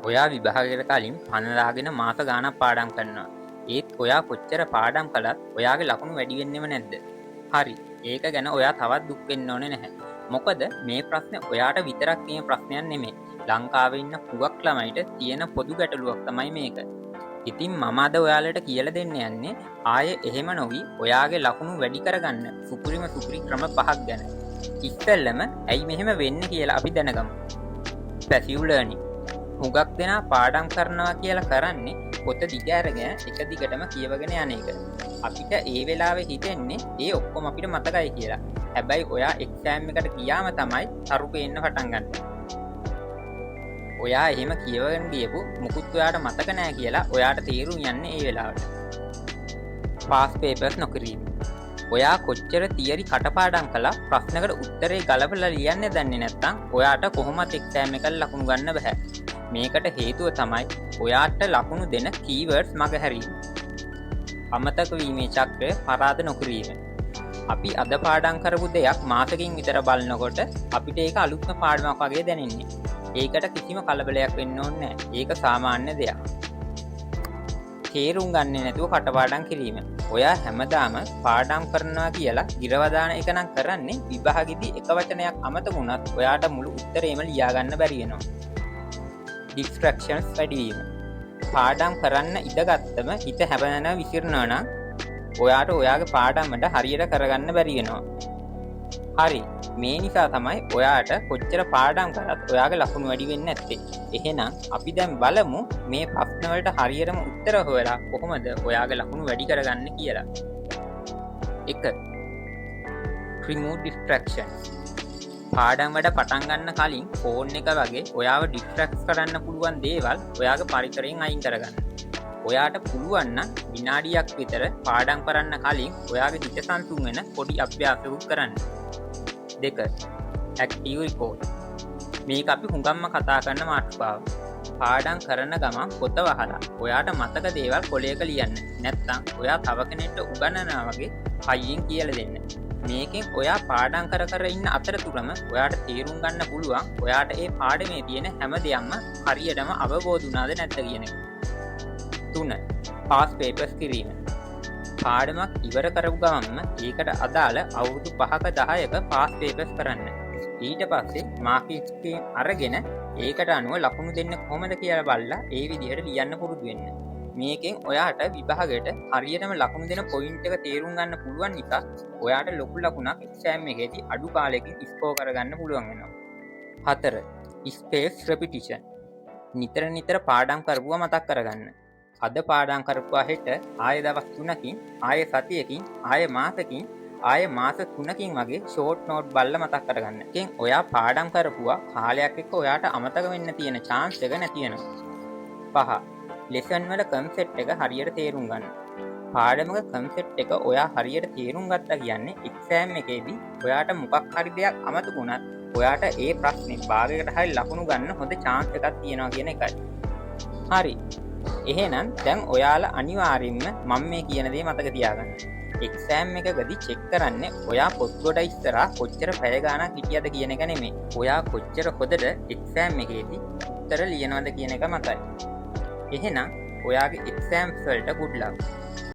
ඔයා විභාගයට කලින් පනදාගෙන මාස ගානක් පාඩම් කරනවා. ඒත් ඔයා කොච්චර පාඩම් කළත් ඔයාගේ ලකුණු වැඩි වෙන්නෙම නැද්ද? හරි. ඒක ගැන ඔයා තවත් දුක් වෙන්න ඕනේ නැහැ. මොකද මේ ප්‍රශ්නේ ඔයාට විතරක් තියෙන ප්‍රශ්නයක් නෙමෙයි. ලංකාවේ ඉන්න හුඟක් ළමයිට තියෙන පොදු ගැටලුවක් තමයි මේක. ඉතින් මම අද ඔයාලට කියලා දෙන්න යන්නේ ආයේ එහෙම නොවි ඔයාගේ ලකුණු වැඩි කරගන්න සුපිරිම ක්‍රම 5ක් ගැන. ඉස්සෙල්ලම ඇයි මෙහෙම වෙන්නේ කියලා අපි දැනගමු. පැසිව් ලර්නින් හුඟක් දෙනා පාඩම් කරනවා කියලා කරන්නේ පොත දිග අරගෙන එක දිගටම කියවගෙන යන එක. අපිට ඒ වෙලාවේ හිතෙන්නේ ඒ ඔක්කොම අපිට මතකයි කියලා. හැබැයි ඔයා එක්සෑම් එකට ගියාම තමයි තරු පේන්න පටන් ගන්න. ඔයා එහෙම කියවගෙන ගියපු මුකුත් ඔයාට මතක නැහැ කියලා ඔයාට තේරුම් යන්නේ ඒ වෙලාවට. පාස් පේපර්ස් නොකිරීම. ඔයා කොච්චර තියරි කටපාඩම් කළා ප්‍රශ්නකට උත්තරේ ගලපලා ලියන්නේ දන්නේ නැත්නම් ඔයාට කොහොමත් එක්සෑම් එකකට ලකුණු ගන්න බෑ. මේකට හේතුව තමයි ඔයාට ලකුණු දෙන කීවර්ඩ්ස් මගහැරීම. අමතක වීමේ චක්‍රය පරාද නොකිරීම. අපි අද පාඩම් කරපු දෙයක් මාසකින් විතර බලනකොට අපිට ඒක අලුත්ම පාඩමක් වගේ දැනෙන්නේ. ඒකට කිසිම කලබලයක් වෙන්න ඕනේ නැහැ. ඒක සාමාන්‍ය දෙයක්. තේරුම් ගන්නේ නැතුව කටපාඩම් කිරීම. ඔයා හැමදාම පාඩම් කරනවා කියලා ගිරවදාන එක නම් කරන්නේ විභාගෙදී එක වචනයක් අමතක වුණත් ඔයාට මුළු උත්තරේම ලියා ගන්න බැරි වෙනවා. ඩිස්ට්‍රැක්ෂන්ස් වැඩිවීම. පාඩම් කරන්න ඉඩගත්තම හිත හැබැනන විසිරනවා නම් ඔයාට ඔයාගේ පාඩම් වල හරියට කරගන්න බැරි වෙනවා. හරි. මේ නිසා තමයි ඔයාට කොච්චර පාඩම් කරත් ඔයාගේ ලකුණු වැඩි වෙන්නේ නැත්තේ. එහෙනම් අපි දැන් බලමු මේ ප්‍රශ්න වලට හරියටම උත්තර හොයලා කොහොමද ඔයාගේ ලකුණු වැඩි කරගන්නේ කියලා. 1. Remove distractions. පාඩම් වැඩ පටන් ගන්න කලින් ෆෝන් එක වගේ ඔයාව ඩිස්ට්‍රැක්ට් කරන්න පුළුවන් දේවල් ඔයාගේ පරිසරයෙන් අයින් කරගන්න. ඔයාට පුළුවන් නම් විනාඩියක් විතර පාඩම් කරන්න කලින් ඔයාගේ හිත සංසුන් වෙන පොඩි අභ්‍යාසයක් කරන්න. 2. Active recall. මේක අපි හුඟක්ම කතා කරන මාතෘකාව. පාඩම් කරන ගමන් පොත වහලා ඔයාට මතක දේවල් කොලයක ලියන්න. නැත්නම් ඔයා තව කෙනෙක්ට උගන්වනවා වගේ හයියෙන් කියලා දෙන්න. මේකෙන් ඔයා පාඩම් කර ඉන්න අතරතුරම ඔයාට තේරුම් ගන්න පුළුවන් ඔයාට ඒ පාඩමේ තියෙන හැම දෙයක්ම හරියටම අවබෝධ වුණාද නැද්ද කියන එක. 3. පාස් පේපර්ස් කිරීම. පාඩමක් ඉවර කරපු ගමන්ම ඒකට අදාළ අවුරුදු 5ක 10ක පාස් පේපර්ස් කරන්න. ඊට පස්සේ මාකින් අරගෙන ඒකට අනුව ලකුණු දෙන්න කොහොමද කියලා බලලා ඒ විදිහට ලියන්න පුරුදු වෙන්න. මේකෙන් ඔයාට විභාගයට හරියටම ලකුණු දෙන පොයින්ට් එක තේරුම් ගන්න පුළුවන් නිසා ඔයාට ලොකු ලකුණක් එක්සෑම් එකේදී අඩු කාලෙකින් ස්කෝර් කරගන්න පුළුවන් වෙනවා. 4. ස්පේස් රෙපිටිෂන්. නිතර පාඩම් කරපුවා මතක් කරගන්න. අද පාඩම් කරපුවා හෙට ආයෙ දවස් 3කින් ආයෙ සතියකින් ආයෙ මාසකින් ආයෙ මාස 3කින් වගේ ෂෝට් නෝට් බලලා මතක් කරගන්න. එකෙන් ඔයා පාඩම් කරපුවා කාලයක් එක්ක ඔයාට අමතක වෙන්න තියෙන chance එක නැති වෙනවා. 5. ලෙසන් වල කන්සෙප්ට් එක හරියට තේරුම් ගන්න. පාඩමක කන්සෙප්ට් එක ඔයා හරියට තේරුම් ගත්තා කියන්නේ එක්සෑම් එකේදී ඔයාට මොකක් හරි දෙයක් අමතක වුණත් ඔයාට ඒ ප්‍රශ්නේ භාගයකට හරි ලකුණු ගන්න හොඳ chance එකක් තියෙනවා කියන එකයි. හරි. එහෙනම් දැන් ඔයාලා අනිවාර්යෙන්ම මම මේ කියන දේ මතක තියාගන්න. එක්සෑම් එකකදී චෙක් කරන්නේ ඔයා පොත් කොට ඉස්සරහා කොච්චර පැය ගාණක් හිටියද කියන එක නෙමෙයි. ඔයා කොච්චර හොඳට එක්සෑම් එකේදී උත්තර ලියනවද කියන එක මතයි. එහෙනම් ඔයාගේ එක්සෑම්ස් වලට good luck.